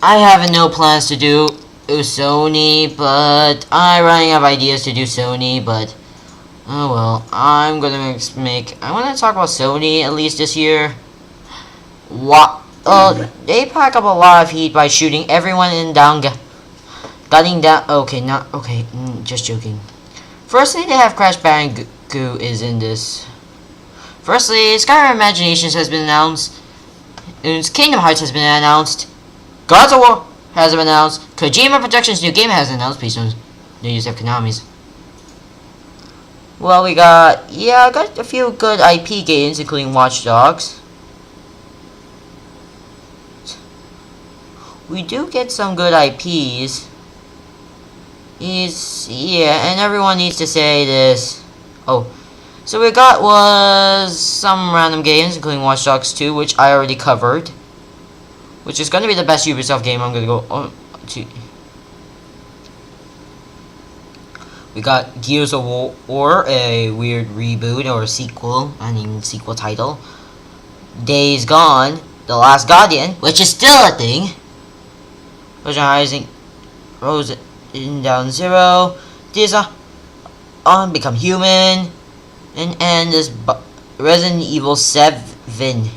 I have no plans to do Sony, but I'm running out of ideas to do Sony, but oh well. I'm gonna make. I want to talk about Sony at least this year. What? They pack up a lot of heat by shooting everyone in down, gutting down. Okay, not okay. Just joking. Firstly, they have Crash Bandicoot is in this. Firstly, Skyrim Imaginations has been announced. Kingdom Hearts has been announced. Gods of War has been announced. Kojima Productions' new game has been announced. Please don't use of Konami's. Well, we got I got a few good IP games, including Watch Dogs. We do get some good IPs. And everyone needs to say this. Oh, so we got was some random games, including Watch Dogs 2, which I already covered. Which is going to be the best Ubisoft game I'm going to go to. We got Gears of War, a weird reboot or sequel, sequel title. Days Gone, The Last Guardian, which is still a thing. Rising, Rose in Down Zero, this on Become Human, and this Resident Evil 7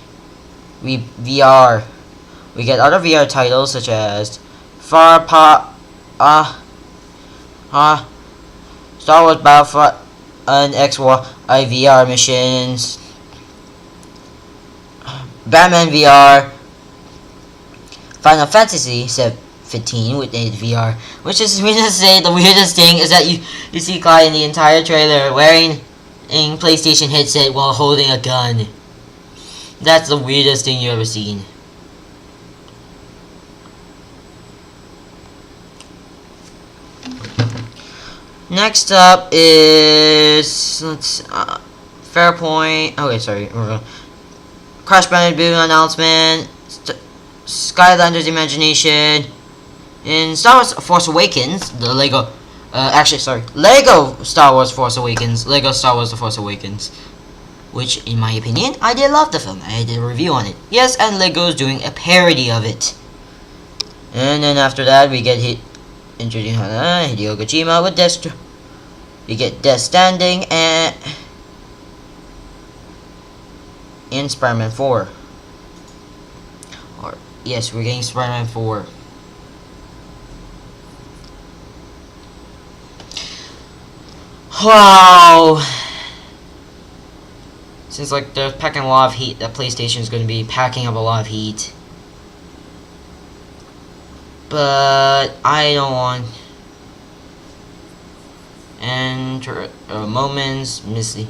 VR. We get other VR titles such as Star Wars Battlefront and X-War VR missions, Batman VR, Final Fantasy 15 with VR, which is reason to say the weirdest thing is that you see Clyde in the entire trailer wearing a PlayStation headset while holding a gun. That's the weirdest thing you ever seen. Next up is Fairpoint. Okay, sorry. Crash Bandicoot announcement. Skylanders Imagination. In Star Wars Force Awakens, the Lego. Lego Star Wars Force Awakens. Lego Star Wars The Force Awakens. Which, in my opinion, I did love the film. I did a review on it. Yes, and Lego's doing a parody of it. And then after that, we get introducing Hideo Kojima with Death. We get Death Standing and in Spider-Man 4. Or yes, we're getting Spider-Man 4. Wow. Seems like they're packing a lot of heat. That PlayStation is going to be packing up a lot of heat. But I don't want. And moments, missy.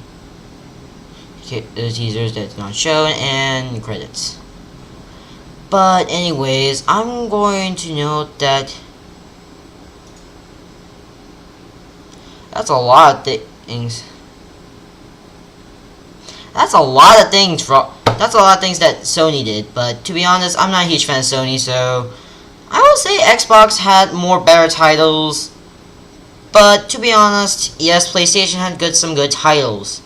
The teasers that's not shown and credits. But anyways, I'm going to note that that's a lot of things. That's a lot of things that Sony did. But to be honest, I'm not a huge fan of Sony, so I will say Xbox had more better titles, but to be honest, yes, PlayStation had some good titles.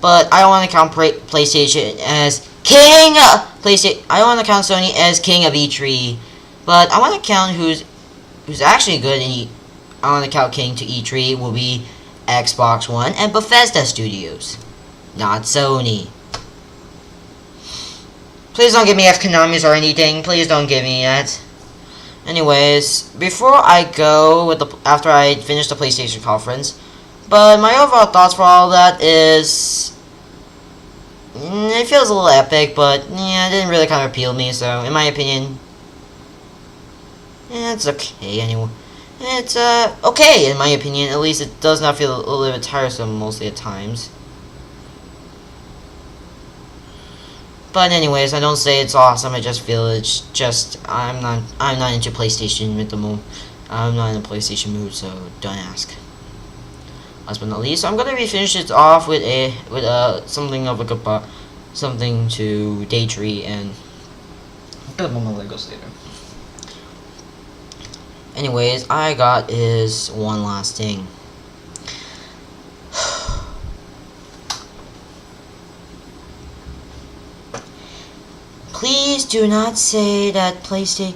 But I don't want to count PlayStation as king. I don't want to count Sony as king of E3, but I want to count who's actually good in I want to count king to E3 will be Xbox One and Bethesda Studios, not Sony. Please don't give me Konami's or anything. Please don't give me that. Anyways, before I go after I finish the PlayStation conference, but my overall thoughts for all that is, it feels a little epic, but yeah, it didn't really kind of appeal to me. So, in my opinion, it's okay. Anyway, it's okay in my opinion. At least it does not feel a little bit tiresome mostly at times. But anyways, I don't say it's awesome. I just feel it's just I'm not into PlayStation at the moment. I'm not in a PlayStation mood, so don't ask. Last but not least, I'm gonna finish it off with something of a goodbye, something to Daytree and build more Legos later. Anyways, I got is one last thing. Please do not say that PlayStation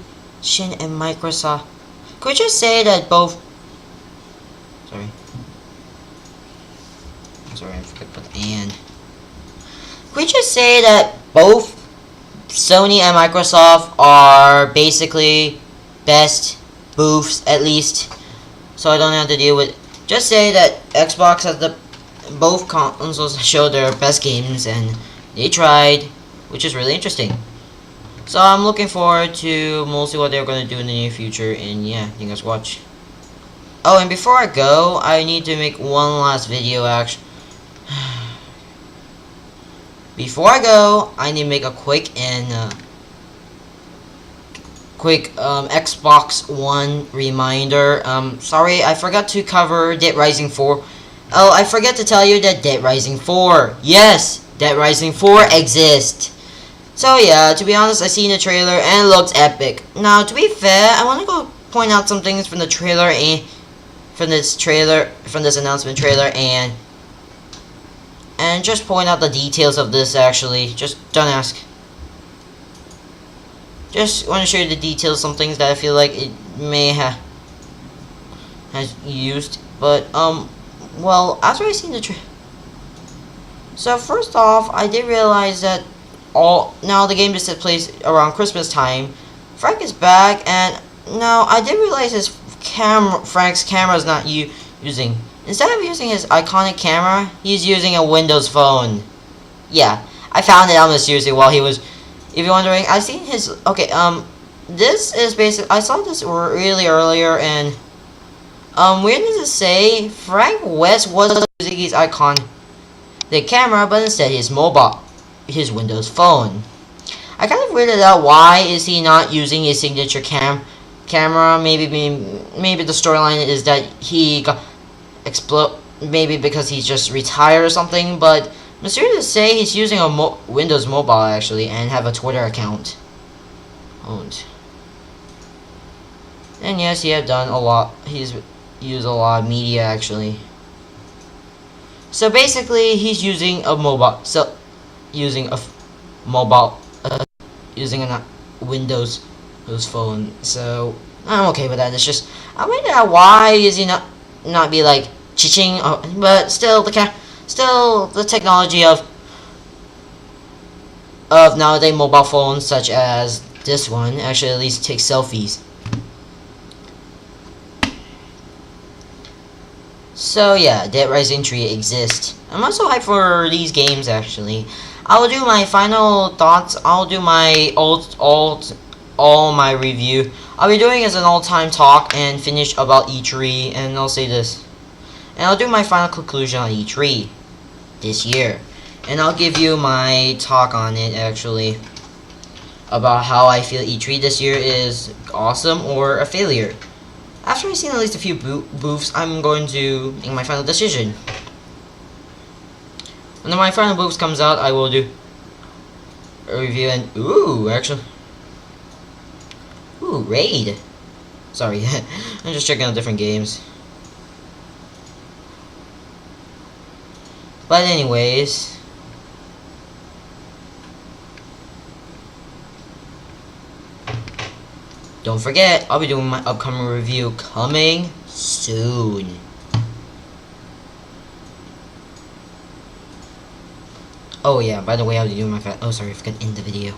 and Microsoft. Could we just say that both... Sorry. I forgot to put and. Could we just say that both Sony and Microsoft are basically best booths, at least, so I don't have to deal with... Just say that Xbox has the... Both consoles show their best games, and they tried, which is really interesting. So I'm looking forward to mostly what they're going to do in the near future, and yeah, you guys watch. Oh, and before I go, I need to make one last video, actually. Before I go, I need to make a quick Xbox One reminder. Sorry, I forgot to cover Dead Rising 4. Oh, I forgot to tell you that Dead Rising 4. Yes, Dead Rising 4 exists. So yeah, to be honest, I seen the trailer and it looks epic. Now, to be fair, I want to go point out some things from the trailer and from this announcement trailer, and just point out the details of this. Actually, just don't ask. Just want to show you the details, some things that I feel like it may has used, but well, after I seen the trailer. So first off, I did realize that now the game just takes place around Christmas time. Frank is back, and now I did realize Frank's camera is not using. Instead of using his iconic camera, he's using a Windows phone. Yeah, I found it out mysteriously while he was. If you're wondering, I seen his. Okay, this is basic. I saw this really earlier, and weirdness to say, Frank West was using his the camera, but instead his Windows phone. I kind of weirded out why is he not using his signature camera. Maybe the storyline is that he got maybe because he's just retired or something. But mysterious to say, he's using a Windows mobile actually, and have a Twitter account. And yes, he have done a lot. He's used a lot of media actually. So basically, he's using a mobile. So using a Windows phone. So I'm okay with that. It's just I wonder why is he not be like chiching, but still the technology of nowadays mobile phones such as this one actually at least take selfies. So yeah, Dead Rising 3 exists. I'm also hyped for these games actually. I will do my final thoughts. I'll do my all my review. I'll be doing as an all-time talk and finish about E3, and I'll say this. And I'll do my final conclusion on E3 this year. And I'll give you my talk on it actually. About how I feel E3 this year is awesome or a failure. After I've seen at least a few booths, I'm going to make my final decision. When my final booth comes out, I will do a review and Raid. Sorry, I'm just checking out different games. But anyways, don't forget, I'll be doing my upcoming review coming soon. Oh yeah, by the way, I'll be doing my sorry, I forgot to end the video.